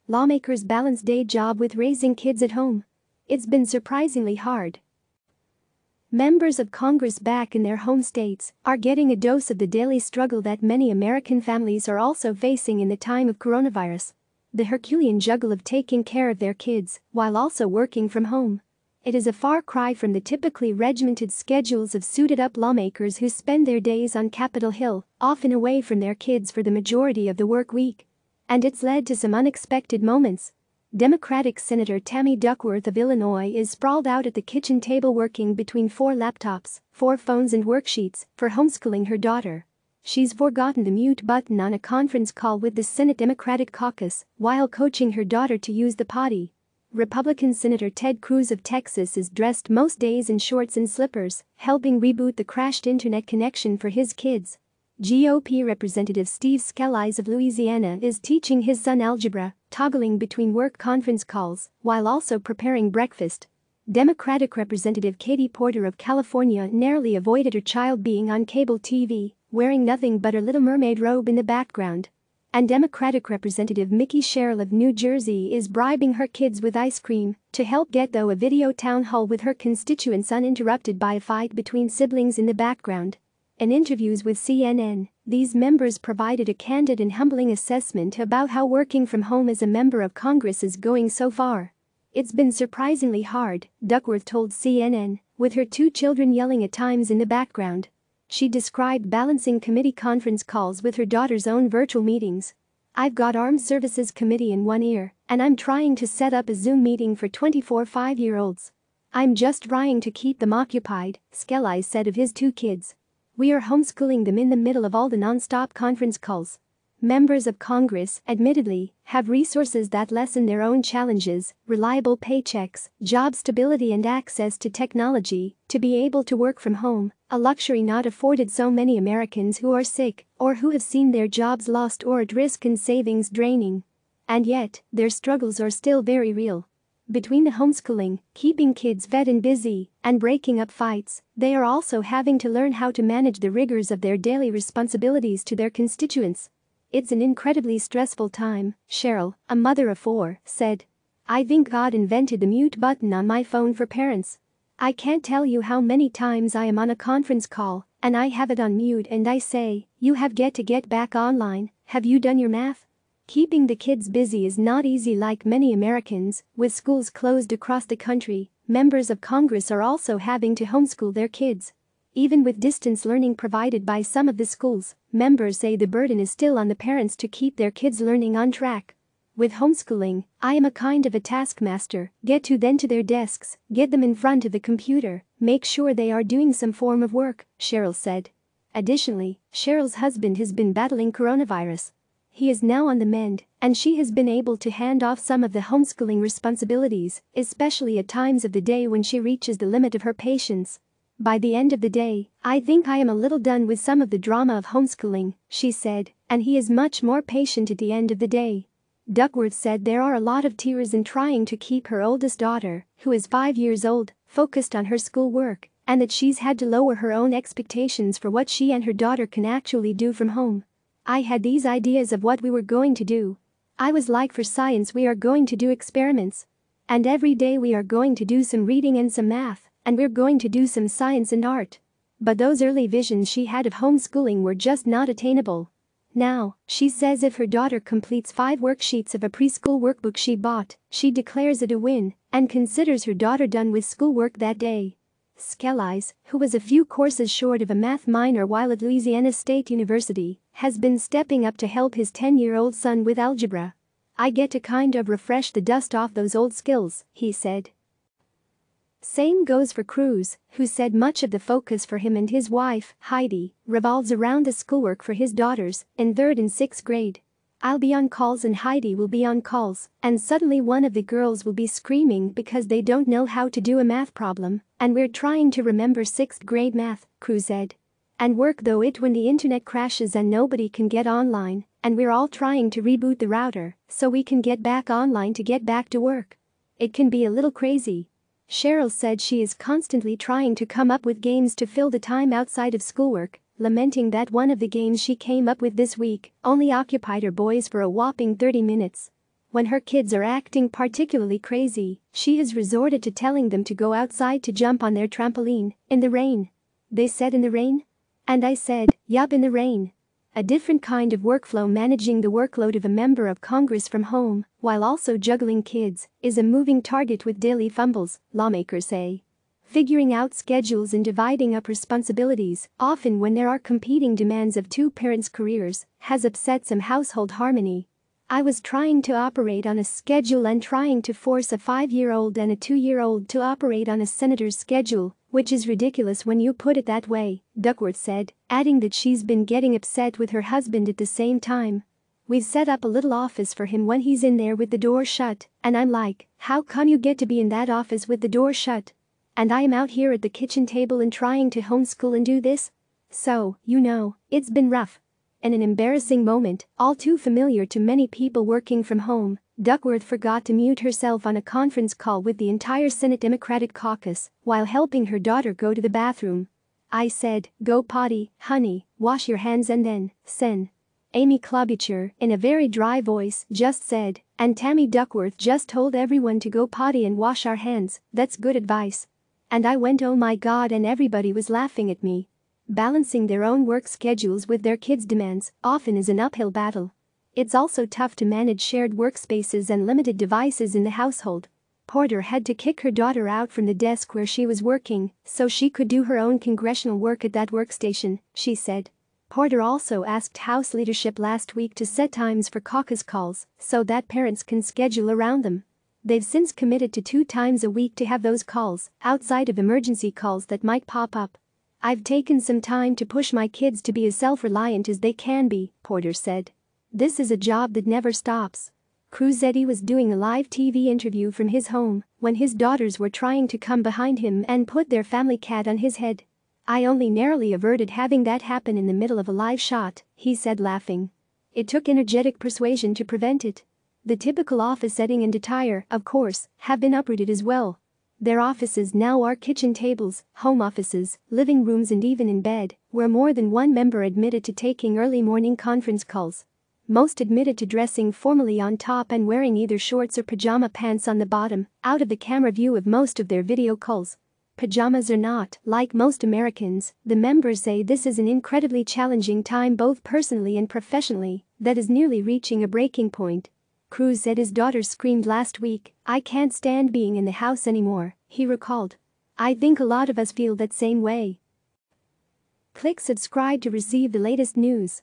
Lawmakers balance day job with raising kids at home. It's been surprisingly hard. Members of Congress back in their home states are getting a dose of the daily struggle that many American families are also facing in the time of coronavirus. The herculean juggle of taking care of their kids while also working from home. It is a far cry from the typically regimented schedules of suited-up lawmakers who spend their days on Capitol Hill, often away from their kids for the majority of the work week. And it's led to some unexpected moments. Democratic Senator Tammy Duckworth of Illinois is sprawled out at the kitchen table working between 4 laptops, 4 phones and worksheets for homeschooling her daughter. She's forgotten the mute button on a conference call with the Senate Democratic caucus while coaching her daughter to use the potty. Republican Senator Cruz of Texas is dressed most days in shorts and slippers, helping reboot the crashed internet connection for his kids. GOP Representative Scalise of Louisiana is teaching his son algebra, toggling between work conference calls while also preparing breakfast. Democratic Representative Katie Porter of California narrowly avoided her child being on cable TV, wearing nothing but her Little Mermaid robe in the background. And Democratic Representative Mikie Sherrill of New Jersey is bribing her kids with ice cream to help get a video town hall with her constituents uninterrupted by a fight between siblings in the background. In interviews with CNN, these members provided a candid and humbling assessment about how working from home as a member of Congress is going so far. It's been surprisingly hard, Duckworth told CNN, with her 2 children yelling at times in the background. She described balancing committee conference calls with her daughter's own virtual meetings. "I've got Armed Services Committee in one ear, and I'm trying to set up a Zoom meeting for 24 5-year-olds. I'm just trying to keep them occupied," Scalise said of his 2 kids. "We are homeschooling them in the middle of all the non-stop conference calls." Members of Congress, admittedly, have resources that lessen their own challenges, reliable paychecks, job stability and access to technology, to be able to work from home, a luxury not afforded so many Americans who are sick or who have seen their jobs lost or at risk and savings draining. And yet, their struggles are still very real. Between the homeschooling, keeping kids fed and busy, and breaking up fights, they are also having to learn how to manage the rigors of their daily responsibilities to their constituents. "It's an incredibly stressful time," Sherrill, a mother of 4, said. "I think God invented the mute button on my phone for parents. I can't tell you how many times I am on a conference call, and I have it on mute and I say, 'You have got to get back online, have you done your math?' Keeping the kids busy is not easy like many Americans, with schools closed across the country. Members of Congress are also having to homeschool their kids. Even with distance learning provided by some of the schools, members say the burden is still on the parents to keep their kids' learning on track. With homeschooling, I am a kind of a taskmaster, get to them to their desks, get them in front of the computer, make sure they are doing some form of work," Sherrill said. Additionally, Sherrill's husband has been battling coronavirus. He is now on the mend, and she has been able to hand off some of the homeschooling responsibilities, especially at times of the day when she reaches the limit of her patience. "By the end of the day, I think I am a little done with some of the drama of homeschooling," she said, and he is much more patient at the end of the day. Duckworth said there are a lot of tears in trying to keep her oldest daughter, who is 5 years old, focused on her schoolwork, and that she's had to lower her own expectations for what she and her daughter can actually do from home. "I had these ideas of what we were going to do. I was like, for science we are going to do experiments. And every day we are going to do some reading and some math, and we're going to do some science and art." But those early visions she had of homeschooling were just not attainable. Now, she says if her daughter completes 5 worksheets of a preschool workbook she bought, she declares it a win and considers her daughter done with schoolwork that day. Scalise, who was a few courses short of a math minor while at Louisiana State University, has been stepping up to help his 10-year-old son with algebra. "I get to kind of refresh the dust off those old skills," he said. Same goes for Cruz, who said much of the focus for him and his wife, Heidi, revolves around the schoolwork for his daughters in 3rd and 6th grade. "I'll be on calls and Heidi will be on calls, and suddenly one of the girls will be screaming because they don't know how to do a math problem, and we're trying to remember 6th grade math," Cruz said. "And work though it when the internet crashes and nobody can get online, and we're all trying to reboot the router so we can get back online to get back to work. It can be a little crazy." Sherrill said she is constantly trying to come up with games to fill the time outside of schoolwork, lamenting that one of the games she came up with this week only occupied her boys for a whopping 30 minutes. When her kids are acting particularly crazy, she has resorted to telling them to go outside to jump on their trampoline, in the rain. They said in the rain? And I said, yup, in the rain. A different kind of workflow. Managing the workload of a member of Congress from home, while also juggling kids, is a moving target with daily fumbles, lawmakers say. Figuring out schedules and dividing up responsibilities, often when there are competing demands of two parents' careers, has upset some household harmony. I was trying to operate on a schedule and trying to force a 5-year-old and a 2-year-old to operate on a senator's schedule, which is ridiculous when you put it that way, Duckworth said, adding that she's been getting upset with her husband at the same time. We've set up a little office for him when he's in there with the door shut, and I'm like, how come you get to be in that office with the door shut? And I am out here at the kitchen table and trying to homeschool and do this? So, it's been rough. In an embarrassing moment, all too familiar to many people working from home, Duckworth forgot to mute herself on a conference call with the entire Senate Democratic caucus while helping her daughter go to the bathroom. I said, go potty, honey, wash your hands and then, sen. Amy Klobuchar, in a very dry voice, just said, and Tammy Duckworth just told everyone to go potty and wash our hands. That's good advice. And I went, oh my god, and everybody was laughing at me. Balancing their own work schedules with their kids' demands often is an uphill battle. It's also tough to manage shared workspaces and limited devices in the household. Porter had to kick her daughter out from the desk where she was working so she could do her own congressional work at that workstation, she said. Porter also asked House leadership last week to set times for caucus calls so that parents can schedule around them. They've since committed to 2 times a week to have those calls, outside of emergency calls that might pop up. I've taken some time to push my kids to be as self-reliant as they can be, Porter said. This is a job that never stops. Cruz was doing a live TV interview from his home when his daughters were trying to come behind him and put their family cat on his head. I only narrowly averted having that happen in the middle of a live shot, he said, laughing. It took energetic persuasion to prevent it. The typical office setting and attire, of course, have been uprooted as well. Their offices now are kitchen tables, home offices, living rooms, and even in bed, where more than one member admitted to taking early morning conference calls. Most admitted to dressing formally on top and wearing either shorts or pajama pants on the bottom, out of the camera view of most of their video calls. Pajamas or not, like most Americans, the members say this is an incredibly challenging time both personally and professionally that is nearly reaching a breaking point. Cruz said his daughter screamed last week, "I can't stand being in the house anymore," he recalled. "I think a lot of us feel that same way." Click subscribe to receive the latest news.